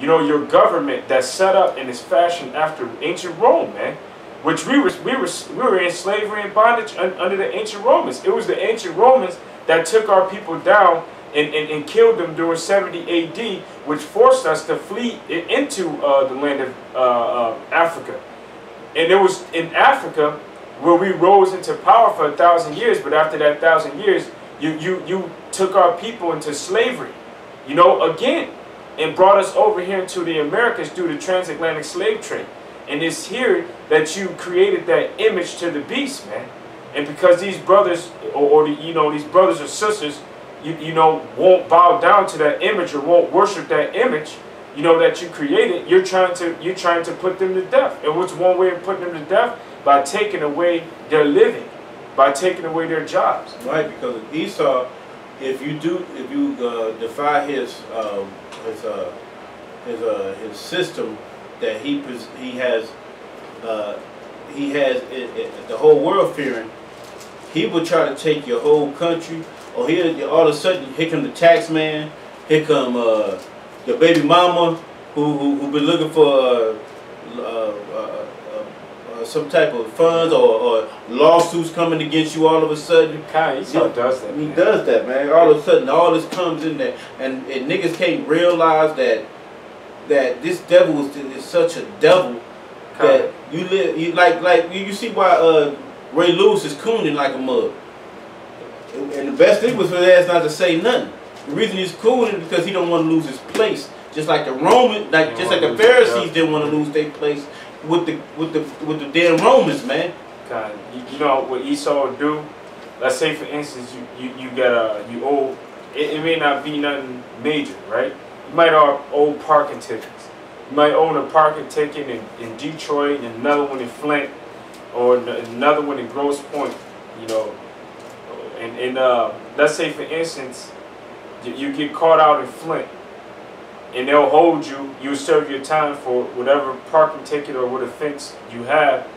You know, your government that's set up and is fashioned after ancient Rome, man. Which we were in slavery and bondage under the ancient Romans. It was the ancient Romans that took our people down and killed them during 70 AD, which forced us to flee into the land of Africa. And it was in Africa where we rose into power for 1,000 years. But after that 1,000 years, you took our people into slavery, you know, again, and brought us over here into the Americas through the transatlantic slave trade. And it's here that you created that image to the beast, man. And because these brothers, these brothers or sisters, you know, won't bow down to that image or won't worship that image, you know, that you created, you're trying to put them to death. And what's one way of putting them to death? By taking away their living, by taking away their jobs. Right, because Esau, if you defy his system that he has the whole world fearing, he will try to take your whole country. Or here, all of a sudden, here come the tax man, here come the baby mama who been looking for some type of funds or lawsuits coming against you all of a sudden. Esau does that. He does that, man. All of a sudden, all this comes in there, and niggas can't realize that this devil is such a devil that you see why Ray Lewis is cooning like a mug. And the best thing was for that is not to say nothing. The reason he's cooning is because he don't want to lose his place. Just like the the Pharisees didn't want to lose their place with the damn Romans, man. God, you know what Esau would do? Let's say, for instance, you owe. It may not be nothing major, right? You might owe parking tickets. You might own a parking ticket in Detroit and another one in Flint, or another one in Grosse Pointe. You know, and let's say, for instance, you get caught out in Flint. And they'll hold you. You serve your time for whatever parking ticket or what offense you have,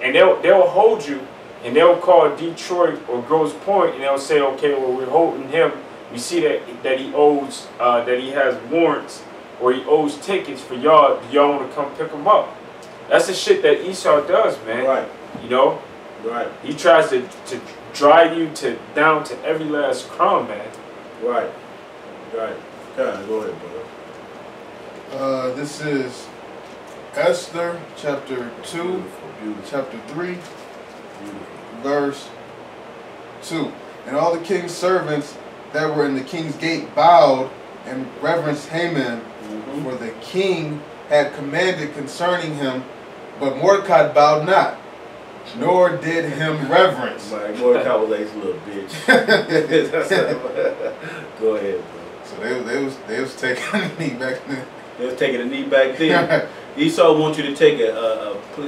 and they'll hold you, and they'll call Detroit or Grosse Pointe, and they'll say, okay, well, we're holding him. We see that he owes that he has warrants or he owes tickets for y'all. Do y'all want to come pick him up? That's the shit that Esau does, man. Right. You know. Right. He tries to drive you down to every last crumb, man. Right. Right. Go ahead, brother. This is Esther chapter 2, chapter 3, verse 2. And all the king's servants that were in the king's gate bowed and reverenced Haman, for the king had commanded concerning him, but Mordecai bowed not, nor did him reverence. Mordecai was like his little bitch. Go ahead, bro. So they was taking a knee back then. They was taking a knee back then. Esau wants you to take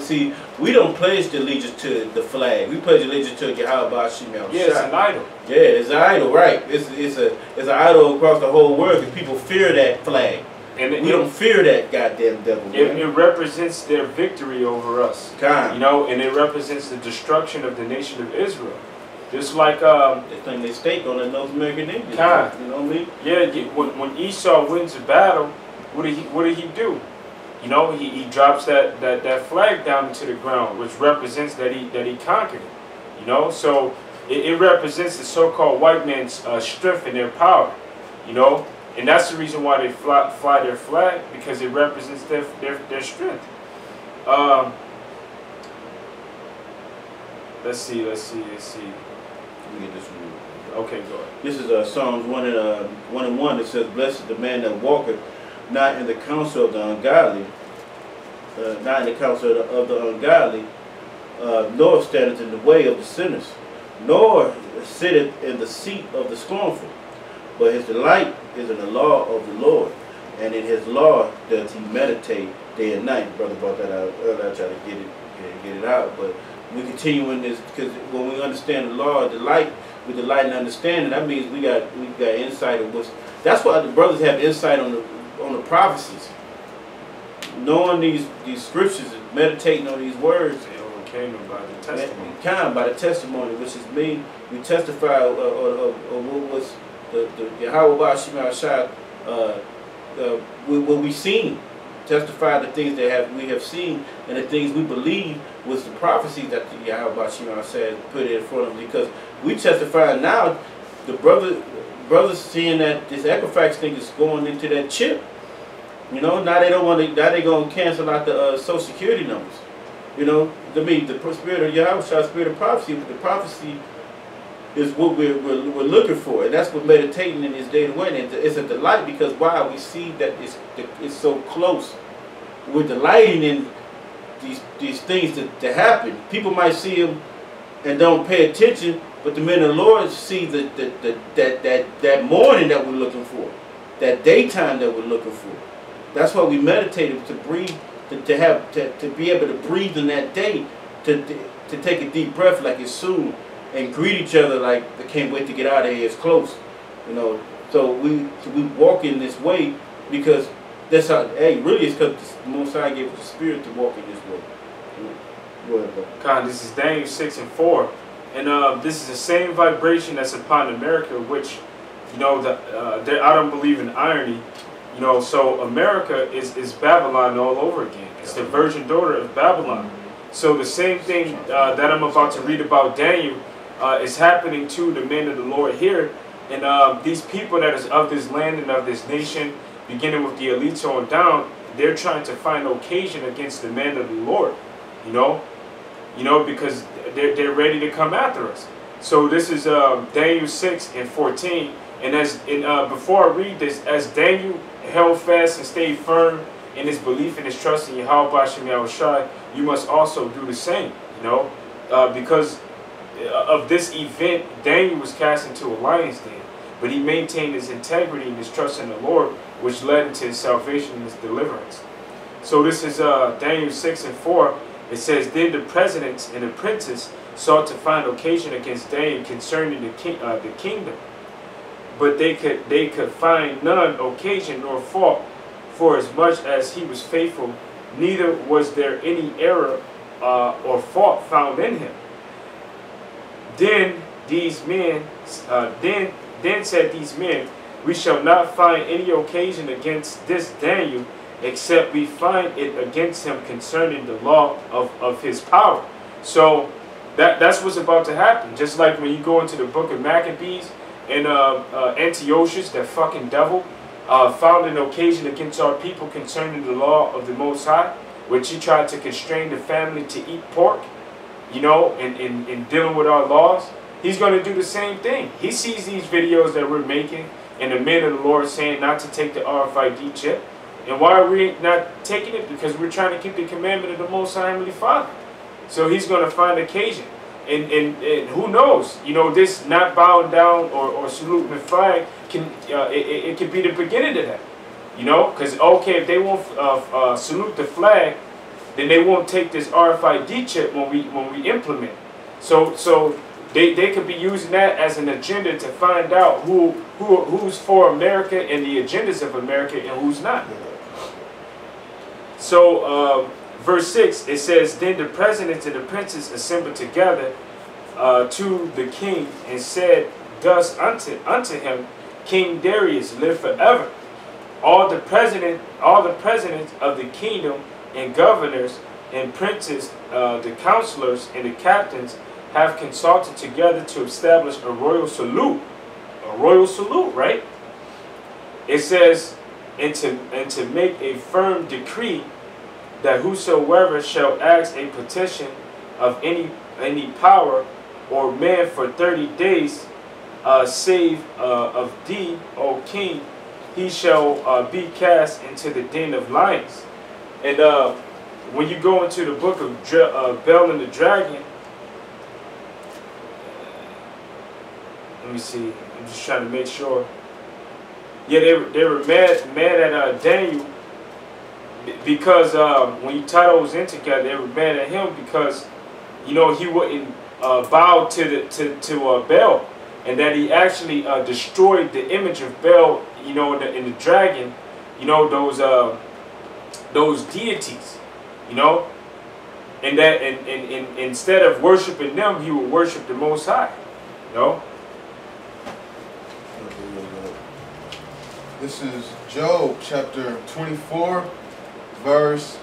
see, we don't pledge allegiance to the flag. We pledge allegiance to Yahawah Shemel. Yeah, it's an idol. Yeah, it's an idol, right? It's an idol across the whole world because people fear that flag. And we don't fear that goddamn devil. It represents their victory over us. You know, and it represents the destruction of the nation of Israel. Just like they think they stake on the North American Indians. You know what I mean? Yeah. When Esau wins a battle, what did he do? You know, he drops that flag down into the ground, which represents that he conquered it. You know, so it represents the so-called white man's strength and their power. You know, and that's the reason why they fly their flag, because it represents their strength. Let's see. Let me get this one. Okay, go ahead. This is Psalms 1:1. It says, "Blessed is the man that walketh not in the counsel of the ungodly, nor standeth in the way of the sinners, nor sitteth in the seat of the scornful. But his delight is in the law of the Lord, and in his law doth he meditate day and night." Brother brought that out earlier. I tried to get it out, but we continue in this, because when we understand the law of delight, with delight and understanding, that means we got insight of what's. That's why the brothers have insight on the prophecies, knowing these scriptures and meditating on these words. They overcame them by the testimony. By the testimony, which is me. We testify of what was the Yahawah Shemel what we've seen, testify the things that we have seen, and the things we believe was the prophecies that the Yahawah said put in front of them. Because we testify now, the brothers seeing that this Equifax thing is going into that chip. You know, now they don't want to. Now they gonna cancel out the Social Security numbers. You know, I mean, the spirit of Yahawah, spirit of prophecy. The prophecy is what we're looking for, and that's what meditating in this day to win. It's a delight because why we see that it's so close. We're delighting in these things to happen. People might see them and don't pay attention, but the men of the Lord see that morning that we're looking for, that daytime that we're looking for. That's why we meditated, to breathe, to be able to breathe in that day, to take a deep breath like it's soon, and greet each other like I can't wait to get out of here. It's close, you know. So we walk in this way because that's how. Hey, really, it's because the Most High gave us the Spirit to walk in this way. Go ahead, bro. God, this is Daniel 6:4, and this is the same vibration that's upon America, which, you know, I don't believe in irony. You know, so America is Babylon all over again. It's the virgin daughter of Babylon. So the same thing that I'm about to read about Daniel is happening to the men of the Lord here. And these people that is of this land and of this nation, beginning with the elites on down, they're trying to find occasion against the men of the Lord. You know, because they're ready to come after us. So this is Daniel 6:14. And before I read this, as Daniel held fast and stayed firm in his belief and his trust in Yahawah, you must also do the same. You know, because of this event, Daniel was cast into a lion's den, but he maintained his integrity and his trust in the Lord, which led into his salvation and his deliverance. So this is Daniel 6:4. It says, "Then the presidents and the princes sought to find occasion against Daniel concerning the kingdom. But they could find none occasion nor fault, for as much as he was faithful, neither was there any error or fault found in him. Then said these men, we shall not find any occasion against this Daniel, except we find it against him concerning the law of his power." So that's what's about to happen. Just like when you go into the book of Maccabees, and Antiochus, that fucking devil, found an occasion against our people concerning the law of the Most High, which he tried to constrain the family to eat pork, you know, in dealing with our laws. He's going to do the same thing. He sees these videos that we're making and the men of the Lord saying not to take the RFID chip. And why are we not taking it? Because we're trying to keep the commandment of the Most High Heavenly Father. So he's going to find occasion. And who knows, you know, this not bowing down or saluting the flag it can be the beginning of that, you know, because okay, if they won't salute the flag, then they won't take this RFID chip when we implement. So they could be using that as an agenda to find out who's for America and the agendas of America and who's not. So verse 6, it says, "Then the presidents and the princes assembled together to the king and said thus unto him, King Darius, live forever. All the presidents of the kingdom and governors and princes, the counselors and the captains have consulted together to establish a royal salute." A royal salute, right? It says, and to make a firm decree that whosoever shall ask a petition of any power or man for 30 days, save of thee, O king, he shall be cast into the den of lions. And when you go into the book of Bel and the Dragon, let me see, I'm just trying to make sure. Yeah, they were mad at Daniel, because when you tie those in together, they were mad at him because, you know, he wouldn't bow to Bel, and that he actually destroyed the image of Bel, you know, in the dragon, you know, those deities, you know, and that and instead of worshiping them, he would worship the Most High, you know. This is Job chapter 24, verse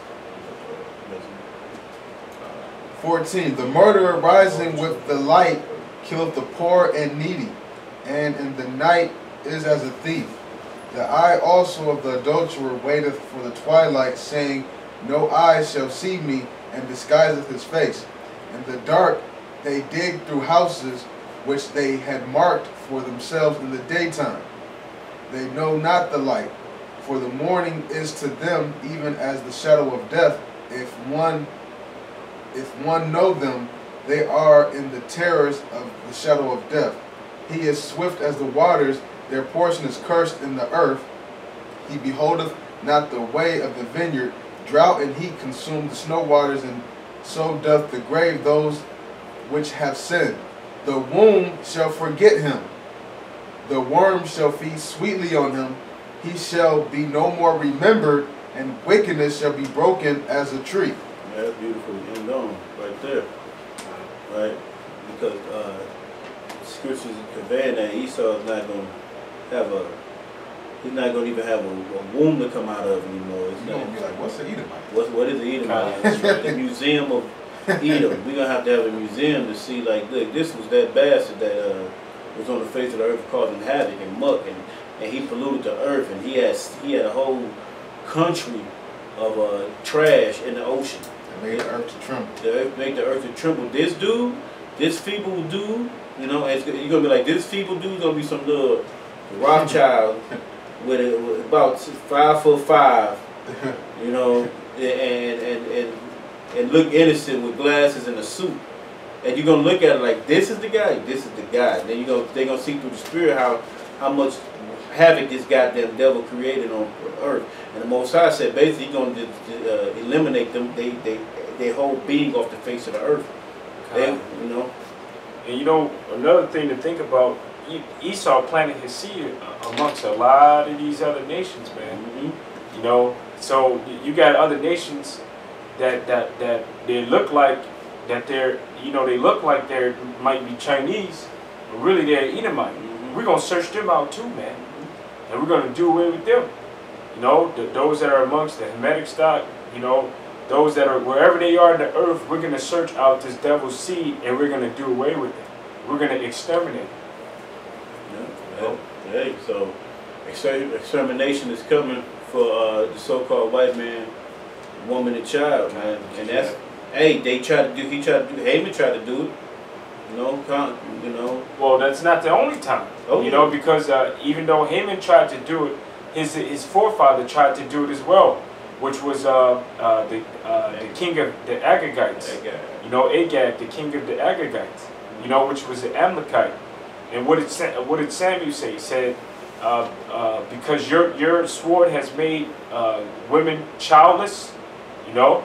14. The murderer rising with the light killeth the poor and needy, and in the night is as a thief. The eye also of the adulterer waiteth for the twilight, saying, no eye shall see me, and disguiseth his face. In the dark they dig through houses which they had marked for themselves in the daytime. They know not the light, for the morning is to them even as the shadow of death. If one know them, they are in the terrors of the shadow of death. He is swift as the waters, their portion is cursed in the earth. He beholdeth not the way of the vineyard. Drought and heat consume the snow waters, and so doth the grave those which have sinned. The womb shall forget him. The worm shall feed sweetly on him. He shall be no more remembered, and wickedness shall be broken as a tree. That's beautiful. End on right there. Right? Because scriptures is conveying that Esau is not going to have he's not going to even have a womb to come out of anymore. It's You're going to be like, what's the Edomite? What is the Edomite? The museum of Edom. We're going to have a museum to see, like, look, this was that bastard that was on the face of the earth causing havoc and muck, and he polluted the earth, and he had a whole country of trash in the ocean. It made the earth to tremble. The earth made the earth to tremble. This dude, this feeble dude, you know, you're going to be like, this feeble dude's going to be some little Rothschild with about 5'5", you know, and look innocent with glasses and a suit. And you're going to look at it like, this is the guy, this is the guy. Then they're going to see through the spirit how much havoc this goddamn devil created on earth. And the Most High said basically he's going to eliminate them, their whole being off the face of the earth. They, you know. And you know, another thing to think about, Esau planted his seed amongst a lot of these other nations, man. Mm-hmm. You know, so you got other nations that they look like they look like they might be Chinese, but really they're Edomite. Mm-hmm. We're gonna search them out too, man, and we're gonna do away with them. You know, those that are amongst the Hamitic stock, you know, those that are wherever they are in the earth, we're gonna search out this devil's seed and we're gonna do away with it. We're gonna exterminate it. Yeah. Hey, so extermination is coming for the so-called white man, woman, and child, man. And that's, hey, Haman tried to do it. You know. Well, that's not the only time. Oh, you know, because even though Haman tried to do it, his forefather tried to do it as well, which was the king of the Agagites. You know, Agag, the king of the Agagites. You know, which was the Amalekite. And what did Samuel say? He said, because your sword has made women childless, you know,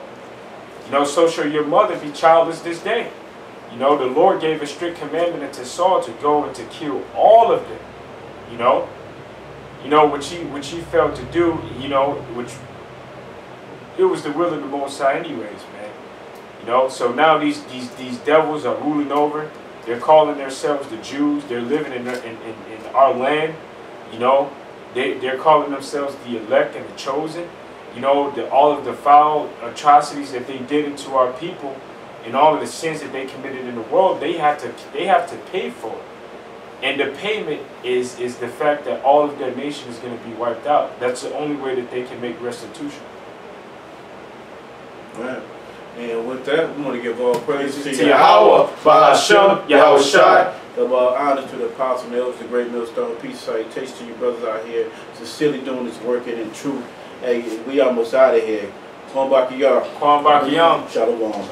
so shall your mother be childless this day. You know, the Lord gave a strict commandment unto Saul to go and to kill all of them. You know, which he failed to do. You know, which it was the will of the Most High, anyways, man. You know, so now these devils are ruling over. They're calling themselves the Jews. They're living in our land. You know, they're calling themselves the elect and the chosen. You know, all of the foul atrocities that they did into our people, and all of the sins that they committed in the world, they have to pay for it. And the payment is the fact that all of their nation is going to be wiped out. That's the only way that they can make restitution. Right. And with that, we want to give all praise to Yahawah, Bahasham, Yahawah. About honor to the apostle and elders, the great millstone. Peace, salutation to you brothers out here, sincerely doing this work and in truth. Hey, we almost out of here. Kwam Bakiyar. Kwam Bakiyam. Shalom.